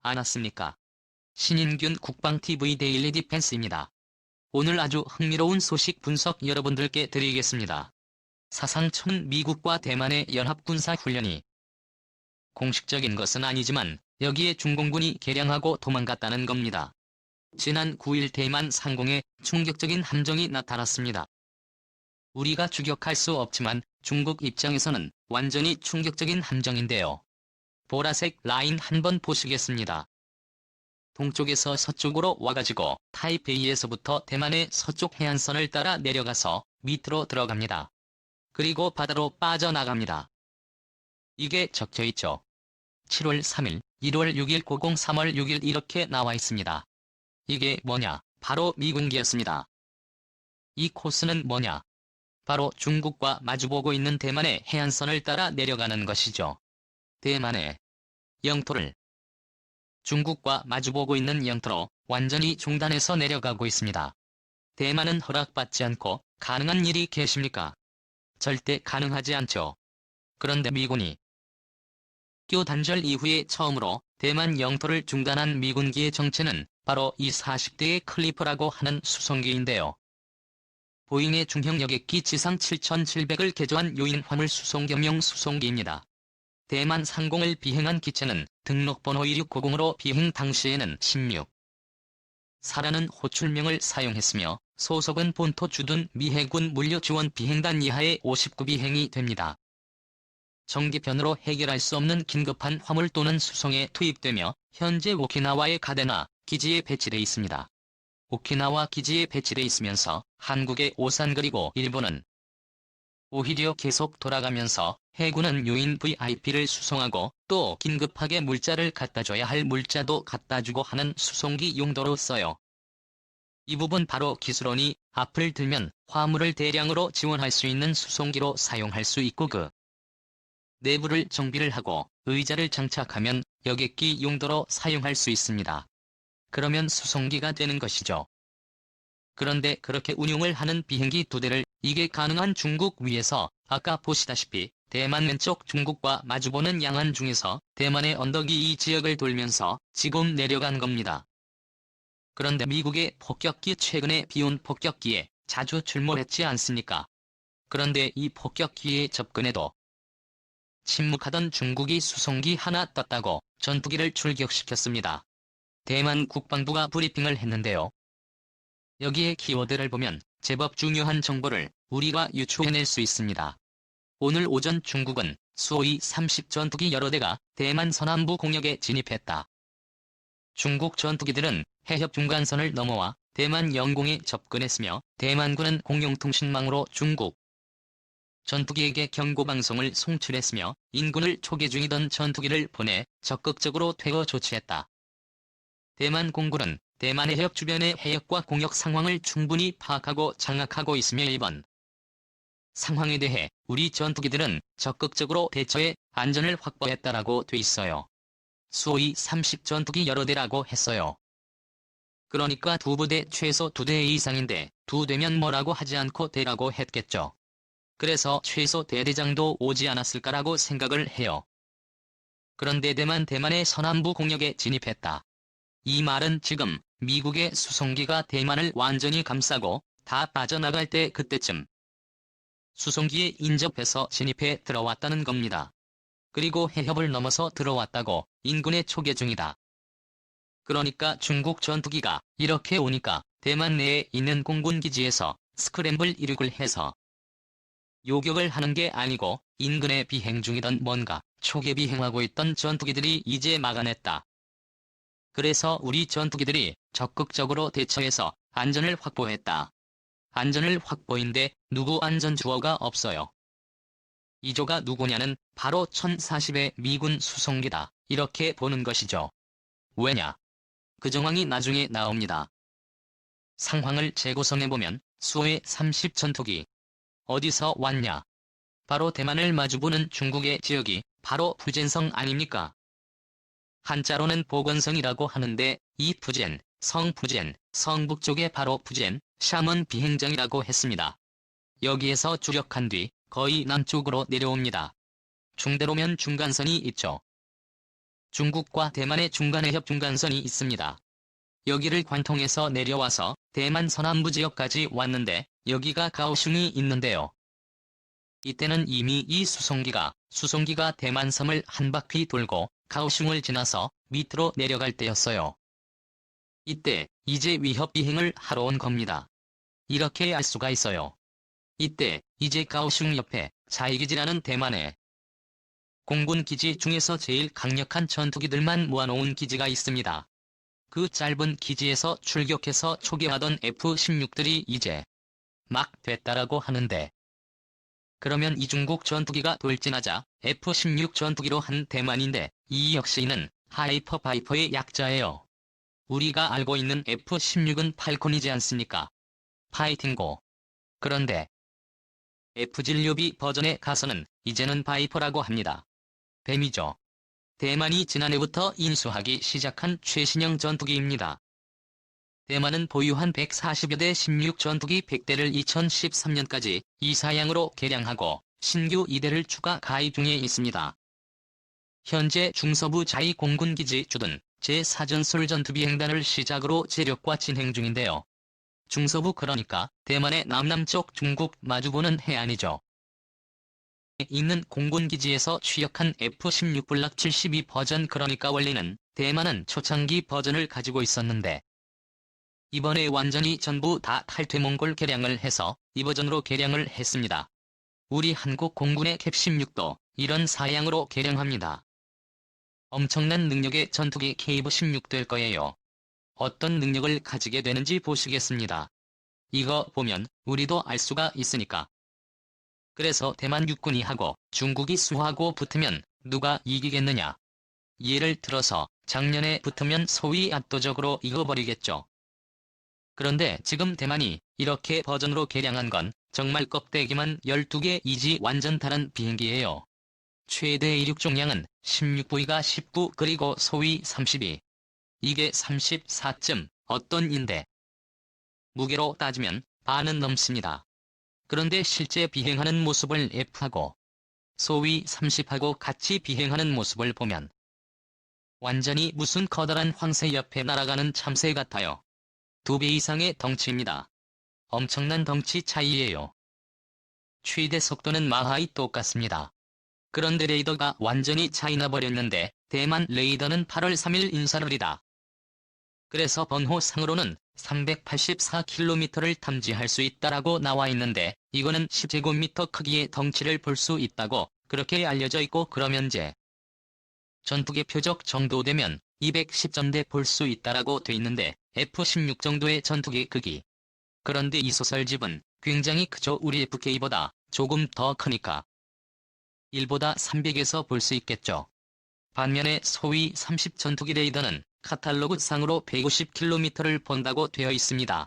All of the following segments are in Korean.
않았습니까? 신인균 국방TV 데일리 디펜스입니다. 오늘 아주 흥미로운 소식 분석 여러분들께 드리겠습니다. 사상 첫 미국과 대만의 연합군사훈련이 공식적인 것은 아니지만 여기에 중공군이 개량하고 도망갔다는 겁니다. 지난 9일 대만 상공에 충격적인 함정이 나타났습니다. 우리가 추격할 수 없지만 중국 입장에서는 완전히 충격적인 함정인데요. 보라색 라인 한번 보시겠습니다. 동쪽에서 서쪽으로 와가지고 타이페이에서부터 대만의 서쪽 해안선을 따라 내려가서 밑으로 들어갑니다. 그리고 바다로 빠져나갑니다. 이게 적혀있죠. 7월 3일, 1월 6일, 90, 3월 6일 이렇게 나와 있습니다. 이게 뭐냐? 바로 미군기였습니다. 이 코스는 뭐냐? 바로 중국과 마주보고 있는 대만의 해안선을 따라 내려가는 것이죠. 대만의 영토를 중국과 마주보고 있는 영토로 완전히 중단해서 내려가고 있습니다. 대만은 허락받지 않고 가능한 일이 계십니까? 절대 가능하지 않죠. 그런데 미군이 교 단절 이후에 처음으로 대만 영토를 중단한 미군기의 정체는 바로 이 40대의 클리퍼라고 하는 수송기인데요. 보잉의 중형 여객기 지상 7700을 개조한 요인 화물 수송 겸용 수송기입니다. 대만 상공을 비행한 기체는 등록번호 2690으로 비행 당시에는 16사라는 호출명을 사용했으며 소속은 본토 주둔 미 해군 물류지원 비행단 이하의 59비행이 됩니다. 정기편으로 해결할 수 없는 긴급한 화물 또는 수송에 투입되며 현재 오키나와의 가데나 기지에 배치돼 있습니다. 오키나와 기지에 배치돼 있으면서 한국의 오산 그리고 일본은 오히려 계속 돌아가면서 해군은 요인 VIP를 수송하고 또 긴급하게 물자를 갖다줘야 할 물자도 갖다주고 하는 수송기 용도로 써요. 이 부분 바로 기술원이 앞을 들면 화물을 대량으로 지원할 수 있는 수송기로 사용할 수 있고 그 내부를 정비를 하고 의자를 장착하면 여객기 용도로 사용할 수 있습니다. 그러면 수송기가 되는 것이죠. 그런데 그렇게 운용을 하는 비행기 2대를 이게 가능한 중국 위에서 아까 보시다시피 대만 왼쪽 중국과 마주보는 양안 중에서 대만의 언덕이 이 지역을 돌면서 지금 내려간 겁니다. 그런데 미국의 폭격기 최근에 비온 폭격기에 자주 출몰했지 않습니까? 그런데 이 폭격기에 접근해도 침묵하던 중국이 수송기 하나 떴다고 전투기를 출격시켰습니다. 대만 국방부가 브리핑을 했는데요. 여기에 키워드를 보면 제법 중요한 정보를 우리가 유추해낼 수 있습니다. 오늘 오전 중국은 수호이 30 전투기 여러 대가 대만 서남부 공역에 진입했다. 중국 전투기들은 해협 중간선을 넘어와 대만 영공에 접근했으며 대만군은 공용통신망으로 중국 전투기에게 경고방송을 송출했으며 인근을 초계 중이던 전투기를 보내 적극적으로 퇴거 조치했다. 대만 공군은 대만의 해협 주변의 해역과 공역 상황을 충분히 파악하고 장악하고 있으며 이번 상황에 대해 우리 전투기들은 적극적으로 대처해 안전을 확보했다라고 돼 있어요. 수호이 30 전투기 여러 대라고 했어요. 그러니까 2부대 최소 2대 이상인데 2대면 뭐라고 하지 않고 대라고 했겠죠. 그래서 최소 대대장도 오지 않았을까라고 생각을 해요. 그런데 대만의 서남부 공역에 진입했다. 이 말은 지금 미국의 수송기가 대만을 완전히 감싸고 다 빠져나갈 때 그때쯤 수송기에 인접해서 진입해 들어왔다는 겁니다. 그리고 해협을 넘어서 들어왔다고 인근에 초계 중이다. 그러니까 중국 전투기가 이렇게 오니까 대만 내에 있는 공군기지에서 스크램블 이륙을 해서 요격을 하는 게 아니고 인근에 비행 중이던 뭔가 초계 비행하고 있던 전투기들이 이제 막아냈다. 그래서 우리 전투기들이 적극적으로 대처해서 안전을 확보했다. 안전을 확보인데 누구 안전 주어가 없어요. 이조가 누구냐는 바로 1040의 미군 수송기다. 이렇게 보는 것이죠. 왜냐? 그 정황이 나중에 나옵니다. 상황을 재구성해보면 수호의 30 전투기 어디서 왔냐? 바로 대만을 마주보는 중국의 지역이 바로 푸젠성 아닙니까? 한자로는 보건성이라고 하는데 이 푸젠, 성푸젠, 성북쪽에 바로 푸젠, 샤먼 비행장이라고 했습니다. 여기에서 주력한 뒤 거의 남쪽으로 내려옵니다. 중대로면 중간선이 있죠. 중국과 대만의 중간에 협중간선이 있습니다. 여기를 관통해서 내려와서 대만 서남부 지역까지 왔는데 여기가 가오슝이 있는데요. 이때는 이미 이 수송기가 대만섬을 한 바퀴 돌고 가오슝을 지나서 밑으로 내려갈 때였어요. 이때 이제 위협 비행을 하러 온 겁니다. 이렇게 알 수가 있어요. 이때 이제 가오슝 옆에 자이기지라는 대만의 공군 기지 중에서 제일 강력한 전투기들만 모아놓은 기지가 있습니다. 그 짧은 기지에서 출격해서 초기화하던 F-16들이 이제 막 됐다라고 하는데, 그러면 이 중국 전투기가 돌진하자 F-16 전투기로 한 대만인데 이 역시는 하이퍼 바이퍼의 약자예요. 우리가 알고 있는 F-16은 팔콘이지 않습니까? 파이팅고. 그런데 F-진료비 버전에 가서는 이제는 바이퍼라고 합니다. 뱀이죠. 대만이 지난해부터 인수하기 시작한 최신형 전투기입니다. 대만은 보유한 140여 대 16 전투기 100대를 2013년까지 이사양으로 개량하고 신규 2대를 추가 가입 중에 있습니다. 현재 중서부 자이 공군기지 주둔 제4전술 전투비행단을 시작으로 재력화 진행 중인데요. 중서부 그러니까 대만의 남남쪽 중국 마주보는 해안이죠. 있는 공군기지에서 취역한 F-16 블락 72 버전, 그러니까 원래는 대만은 초창기 버전을 가지고 있었는데 이번에 완전히 전부 다 탈퇴몽골 개량을 해서 이 버전으로 개량을 했습니다. 우리 한국 공군의 캡-16도 이런 사양으로 개량합니다. 엄청난 능력의 전투기 KV-16 될 거예요. 어떤 능력을 가지게 되는지 보시겠습니다. 이거 보면 우리도 알 수가 있으니까. 그래서 대만 육군이 하고 중국이 수하고 붙으면 누가 이기겠느냐. 예를 들어서 작년에 붙으면 소위 압도적으로 이겨버리겠죠. 그런데 지금 대만이 이렇게 버전으로 개량한 건 정말 껍데기만 12개이지 완전 다른 비행기예요. 최대 이륙종량은 16V가 19 그리고 소위 32. 이게 34점 어떤인데. 무게로 따지면 반은 넘습니다. 그런데 실제 비행하는 모습을 F하고 소위 30하고 같이 비행하는 모습을 보면 완전히 무슨 커다란 황새 옆에 날아가는 참새 같아요. 2배 이상의 덩치입니다. 엄청난 덩치 차이예요. 최대 속도는 마하이 똑같습니다. 그런데 레이더가 완전히 차이나 버렸는데 대만 레이더는 8월 3일 인사를이다. 그래서 번호상으로는 384km를 탐지할 수 있다라고 나와 있는데 이거는 10제곱미터 크기의 덩치를 볼 수 있다고 그렇게 알려져 있고, 그러면 제 전투기 표적 정도 되면 210전대 볼 수 있다라고 돼 있는데 F-16 정도의 전투기 크기. 그런데 이 소설집은 굉장히 크죠. 우리 FK보다 조금 더 크니까 1보다 300에서 볼 수 있겠죠. 반면에 소위 30 전투기 레이더는 카탈로그 상으로 150km를 본다고 되어 있습니다.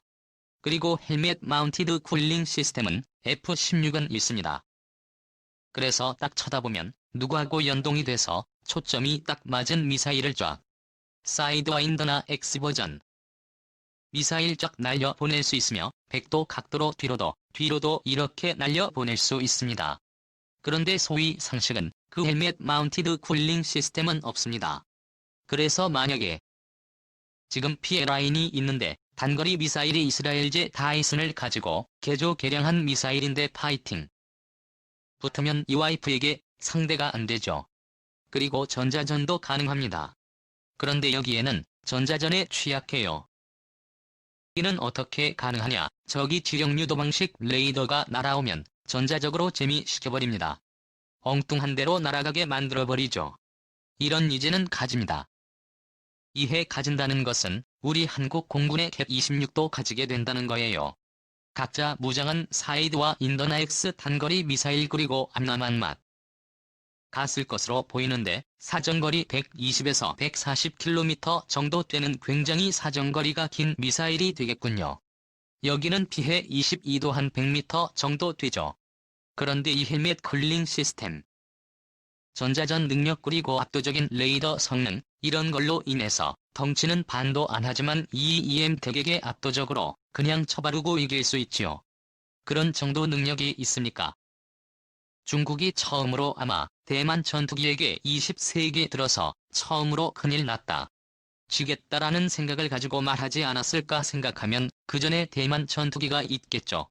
그리고 헬멧 마운티드 쿨링 시스템은 F-16은 있습니다. 그래서 딱 쳐다보면 누구하고 연동이 돼서 초점이 딱 맞은 미사일을 쫙 사이드와인더나 X버전 미사일 쫙 날려 보낼 수 있으며 100도 각도로 뒤로도 이렇게 날려 보낼 수 있습니다. 그런데 소위 상식은 그 헬멧 마운티드 쿨링 시스템은 없습니다. 그래서 만약에 지금 PLIN이 있는데 단거리 미사일이 이스라엘제 다이슨을 가지고 개조 개량한 미사일인데 파이팅 붙으면 이 와이프에게 상대가 안 되죠. 그리고 전자전도 가능합니다. 그런데 여기에는 전자전에 취약해요. 이는 어떻게 가능하냐? 저기 지령 유도 방식 레이더가 날아오면 전자적으로 재미시켜버립니다. 엉뚱한 데로 날아가게 만들어버리죠. 이런 이제는 가집니다. 이해 가진다는 것은 우리 한국 공군의 캡-26도 가지게 된다는 거예요. 각자 무장한 사이드와 인더나 X 단거리 미사일 그리고 암남한 맛 갔을 것으로 보이는데 사정거리 120에서 140km 정도 되는 굉장히 사정거리가 긴 미사일이 되겠군요. 여기는 피해 22도 한 100m 정도 되죠. 그런데 이 헬멧 쿨링 시스템, 전자전 능력 그리고 압도적인 레이더 성능 이런 걸로 인해서 덩치는 반도 안 하지만 EEM 대격에 압도적으로 그냥 쳐바르고 이길 수 있지요. 그런 정도 능력이 있습니까? 중국이 처음으로 아마 대만 전투기에게 20세기 들어서 처음으로 큰일 났다, 지겠다라는 생각을 가지고 말하지 않았을까 생각하면 그 전에 대만 전투기가 있겠죠.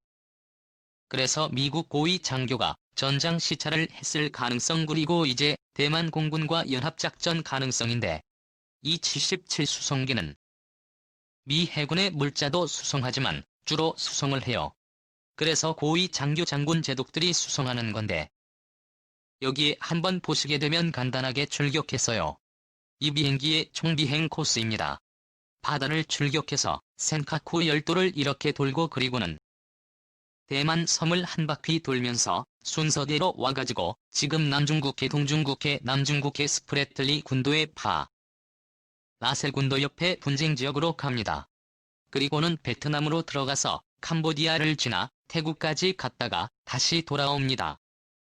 그래서 미국 고위 장교가 전장 시찰을 했을 가능성, 그리고 이제 대만 공군과 연합작전 가능성인데, 이 77수송기는 미 해군의 물자도 수송하지만 주로 수송을 해요. 그래서 고위 장교 장군 제독들이 수송하는 건데, 여기에 한번 보시게 되면 간단하게 출격했어요. 이 비행기의 총비행 코스입니다. 바다를 출격해서 센카쿠 열도를 이렇게 돌고, 그리고는 대만 섬을 한 바퀴 돌면서 순서대로 와가지고 지금 남중국해, 동중국해, 남중국해 스프래틀리 군도의 라셀 군도 옆에 분쟁지역으로 갑니다. 그리고는 베트남으로 들어가서 캄보디아를 지나 태국까지 갔다가 다시 돌아옵니다.